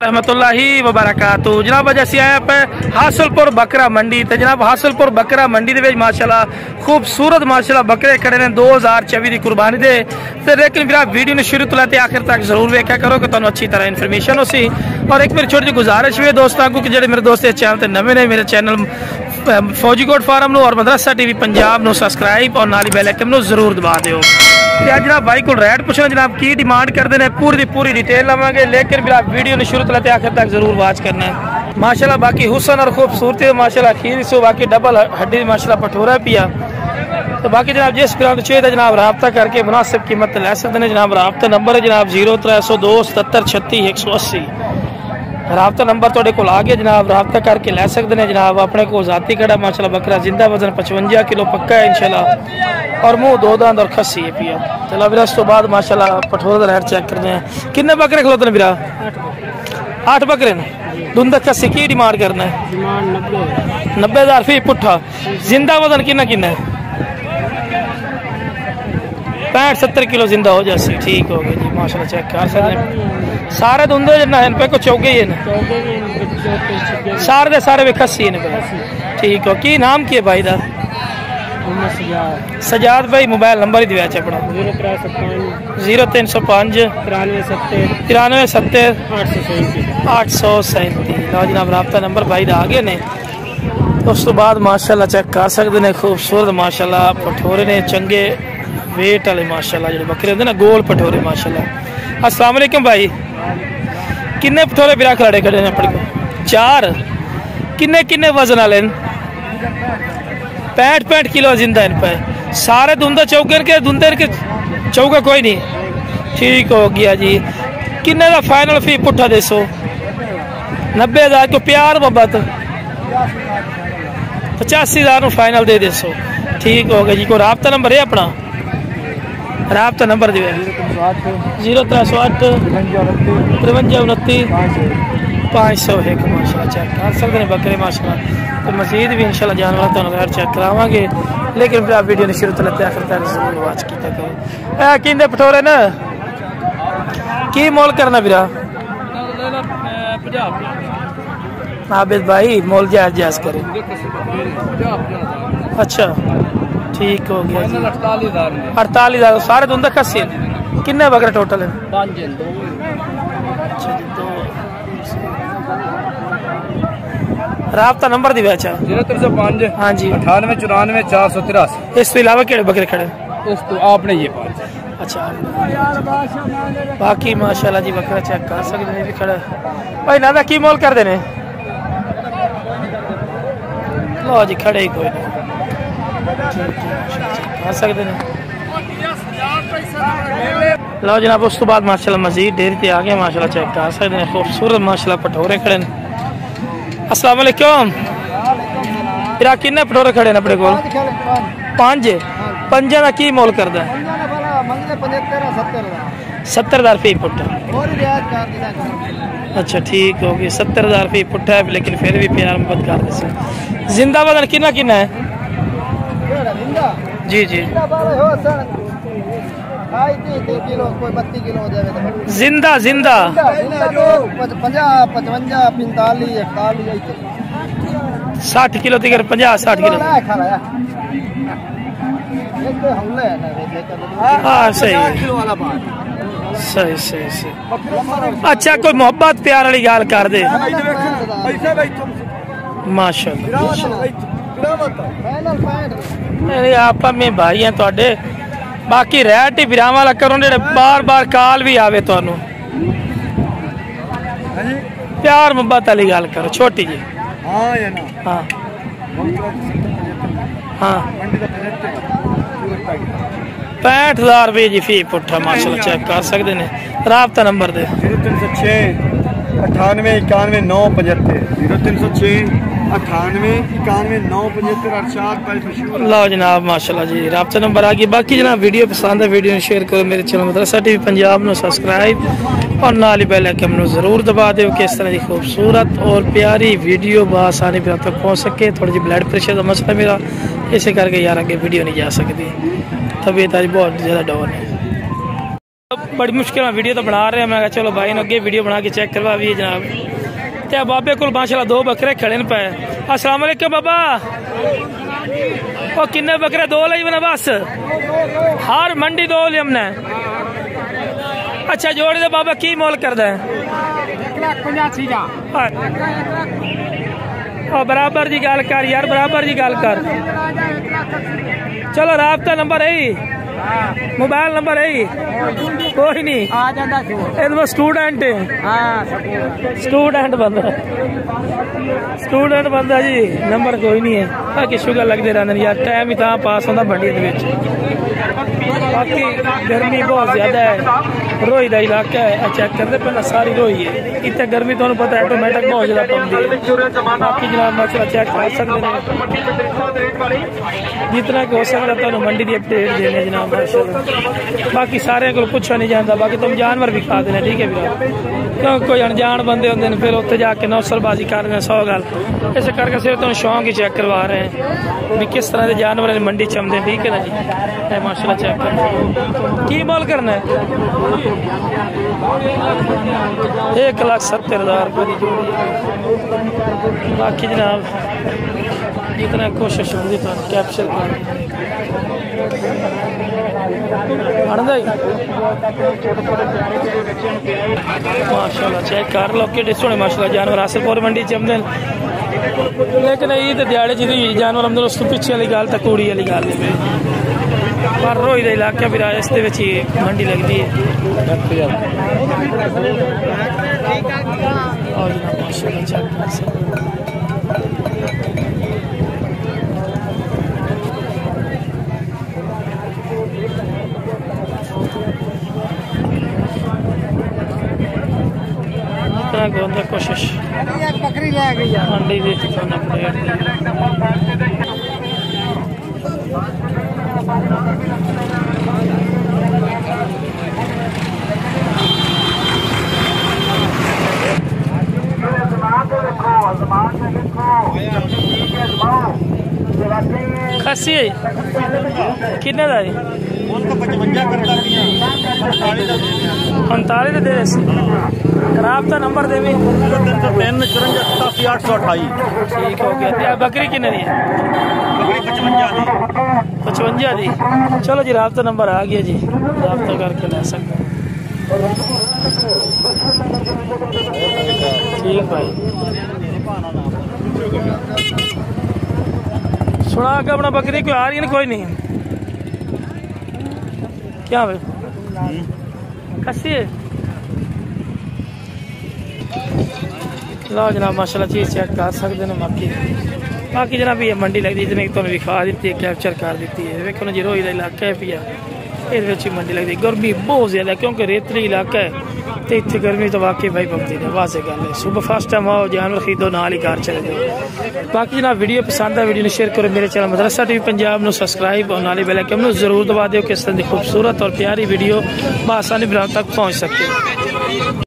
रहमतुल्लाहि व बरकातहू। जनाब अज असीं आए पे हासलपुर बकरा मंडी ते जनाब हासलपुर बकरा मंडी दे विच माशाअल्लाह खूबसूरत माशाअल्लाह बकरे खड़े ने 2024 की कुर्बानी दे। लेकिन फिर आप वीडियो ने शुरू तो लेते आखिर तक जरूर वेख्या करो कि तुहानू अच्छी तरह इन्फॉर्मेशन हो सी। और एक मेरी छोटी जी गुजारिश भी है दोस्तों को कि जो मेरे दोस्त इस चैनल पर नवे ने मेरे चैनल फौजी कोट फार्म और मदरसा टीवी पंजाब नू सबसक्राइब और नाली बेल आइकन नू जरूर दबा दिओ। जनाब भाई को रेट पूछना जनाब की डिमांड करते हैं पूरी दी पूरी डिटेल लवांगे। लेकिन फिर आप वीडियो ने शुरू तो लेते आखिर तक जरूर वॉच करना है। माशाल्लाह बाकी हुसन और खूबसूरती माशाल्लाह खीर सो बाकी डबल हड्डी माशाल्लाह पठोरा पिया। तो बाकी जनाब जिस ग्राम चाहिए जनाब रब्ता करके मुनासिब कीमत ले सकते हैं। जनाब रब्ता नंबर है जनाब 0302 77 36 180। रब्ता नंबर थोड़े को आ गया जनाब रब्ता करके ले सकते हैं। जनाब अपने को जाती खड़ा माशाल्लाह बकरा जिंदा वजन 55 किलो पक्का है इंशाल्लाह और मुंह दो दांत और खस्सी है पिया। चलो फिर उस तो बाद माशाल्लाह पठोरा का रेट चेक करते हैं। कितने बकरे खलोते हैं फिर? 8 बकरे ने दुंदा खस्सी की डिमांड करना है? 90,000 फी पुट्ठा। जिंदा वजन कितना कितना है? 65-70 किलो जिंदा हो जाए। ठीक हो गया जी माशाल्लाह चेक कर सकते हैं। सारे धुंधे जिन्ना है पे को चौके ही है सारे दे सारे वे खस्सी ने। ठीक हो की नाम की है भाई दा? सजाद भाई मोबाइल नंबर ही दिया अपना 0305 93 70 837। लो जनाब रब्ता नंबर भाई दा आगे ने। उस तो बाद माशाल्लाह चेक कर सकते हैं खूबसूरत माशाल्लाह पठोरे ने चंगे वेट वाले माशाल्लाह जो बकरे होंगे ना गोल पठोरे माशाल्लाह। अस्सलाम वालेकुम भाई किन्ने पठोरे बिरा खड़े खड़े ने अपने को? 4 किन्ने किन्ने वजन वाले? 65 किलो जिंदा इन पे सारे धुंधे चौके के धुंधे के चौका कोई नहीं। ठीक हो गया जी। किन्ने का फाइनल फी पुट्ठा देसो? 90,000 को प्यार मोहब्बत 85,000 फाइनल दे देसो। ठीक हो गया जी। को रब्ता नंबर है अपना? रब्ता नंबर दिया 0308 53 29 501 माशाल्लाह चेक कर सकते हैं बकरे माशाल्लाह। तो मजीद भी इंशाल्लाह जानवर तो रेट चेक करावांगे। लेकिन फिर आप वीडियो ने शुरू तो लेते आखिर तक जरूर वॉच कीता करो। ए किंदे पठोरे ना की मोल करना फिर? 50 आबिद भाई मोल जायज करे। अच्छा ठीक हो गया जी। 48,000 सारे धुंधे खस्सी किन्ने बकरे टोटल है? 5 रब्ता नंबर दिया? अच्छा 0305 हाँ जी 98 94 483। इस तो अलावा केड़े बकरे खड़े? इस तो आपने ये पाल। अच्छा बाकी माशाल्लाह जी बकरा चेक कर सकते हैं भी खड़ा भाई ना की मोल कर देने। लो जी खड़े ही कोई नहीं कर सकते हैं। लो जनाब उस तो बाद माशाल्लाह मजीद डेरी ते आ गए माशाल्लाह चेक कर सकते हैं खूबसूरत माशाल्लाह पठोरे खड़े ने। अस्सलाम वालेकुम फिर किन्ने पठोरे खड़े ने अपने को? 5 पंजा का की मोल करदा? 70,000 फी पुट्ठा। अच्छा ठीक हो गया 70,000 फी पुट्ठा है लेकिन फिर भी प्यार मोहब्बत कर दे। जिंदा वजन कितना कितना है? जी जी जिंदा जिंदा 60 किलो तक 50-60 किलो। हाँ सही सही सही सही। अच्छा कोई मोहब्बत प्यार वाली गल कर दे माशाल्लाह। आप में भाई हैं थोड़े बाकी रेट ही विराम वाला करो जेडे बार बार कॉल भी आवे तुहानू प्यार मोहब्बत वाली गल करो छोटी जी। हाँ हाँ 65,000 रुपये जी फी पुट्ठा माशाल्लाह चेक कर सकते हैं। रब्ता नंबर दे 0306 98 91 975 0306 98 91 975 अरशाद भाई मशहूर। लो जनाब माशाल्लाह जी रब्ता नंबर आ गया। बाकी जनाब वीडियो पसंद है वीडियो शेयर करो मेरे चैनल मदरसा टीवी पंजाब में सब्सक्राइब और नाल ही बेल आइकन जरूर दबा दो कि इस तरह की खूबसूरत और प्यारी वीडियो बआसानी आप तक पहुँच सके। थोड़ी जी ब्लड प्रेशर का मसला मेरा इसे करके यार आगे वीडियो नहीं जा सकती तबीयत आज बहुत ज़्यादा डाउन है। बड़ी मुश्किल वीडियो तो बना रहे हैं। मैं चलो भाई ने अगे वीडियो बना के चेक करवा भी जनाब। तो बाबे को माशाल्लाह 2 बकरे खड़े पे। अस्सलाम वालेकुम बाबा। ओ किन्ने बकरे? 2 ली मैंने बस, हर मंडी 2 ली हमने। अच्छा जोड़ी दे बाबा की मोल कर दे? बराबर जी गल कर यार, बराबर जी गल कर। चलो राबता नंबर है, मोबाइल नंबर है, कोई नहीं आ जाता। स्टूडेंट स्टूडेंट बंदा, स्टूडेंट बंदा जी, नंबर कोई नहीं है। बाकी शुगर लगते रहते यार, टाइम ही तां पास होता मंडी के। बाकी गर्मी बहुत ज्यादा है, रोई का इलाका है। चेक करते पहले सारी रोई है इतने गर्मी, तुम्हें पता है ऑटोमेटिक बहुत ज्यादा पड़ती है। बाकी जनाब मसला चेक कर सकते हैं, जितना कि हो सकता है मंडी की अपडेट देने जनाब माशाल्लाह। बाकी सारे को पूछा नहीं जाता। बाकी तुम जानवर भी खा देना, ठीक है भी, क्योंकि कोई अनजान बंदे होंगे ने फिर उत्थे जाके नौसरबाजी कर रहे 100 गल। इस करके सिर्फ तुम शौक ही चेक करवा रहे हैं भी किस तरह के जानवर मंडी चमदे, ठीक है ना जी। माशाल्लाह चेक कर की मोल करना है 1,70,000 रुपये की जोड़ी। बाकी जनाब जितना कोशिश होगी तो कैप्चर कर माशाल्लाह चेक कर लो कि सोने माशाल्लाह जानवर हासिलपुर मंडी चमदे। लेकिन ईद दिहाड़े जी जानवर आमदन उस पिछे वाली गल तो कूड़ी वाली गल पर रोई का इलाका भी इस मंडी लगती है। कोशिश बकरी ले गई मंडी खसी किन्ने का 45 दे राबता नंबर दे 354 ठीक हो गया। बकरी किन्ने दी है? 55 दी। चलो जी राबता नंबर आ गया जी, राबता करके ले सकते हैं। ठीक भाई सुना के अपना बकरी कोई आ रही है? कोई नहीं क्या भाई खसी है? लो जनाब माशाल्लाह चीज़ चेक कर सकते हैं। बाकी जनाब ये मंडी लगती जितने तुम्हें विखा दी है, कैप्चर कर दी है। वेखो ना जी रोई का इलाका है पिया, ये मंडी लगती। गर्मी बहुत ज्यादा क्योंकि रेतली इलाका है तो इतनी गर्मी तो वाकई भाई पकती है। वाजे गल है सुबह फर्स्ट टाइम आओ जानवर खरीदो नाल ही घर चले जाओ। बाकी जनाब वीडियो पसंद है वीडियो ने शेयर करो। मेरे चैनल मदरसा टीवी पंजाब में सब्सक्राइब और नाली बेल आइकन जरूर दबा दो, किस तरह की खूबसूरत और प्यारी वीडियो बआसानी तक पहुँच सकती है।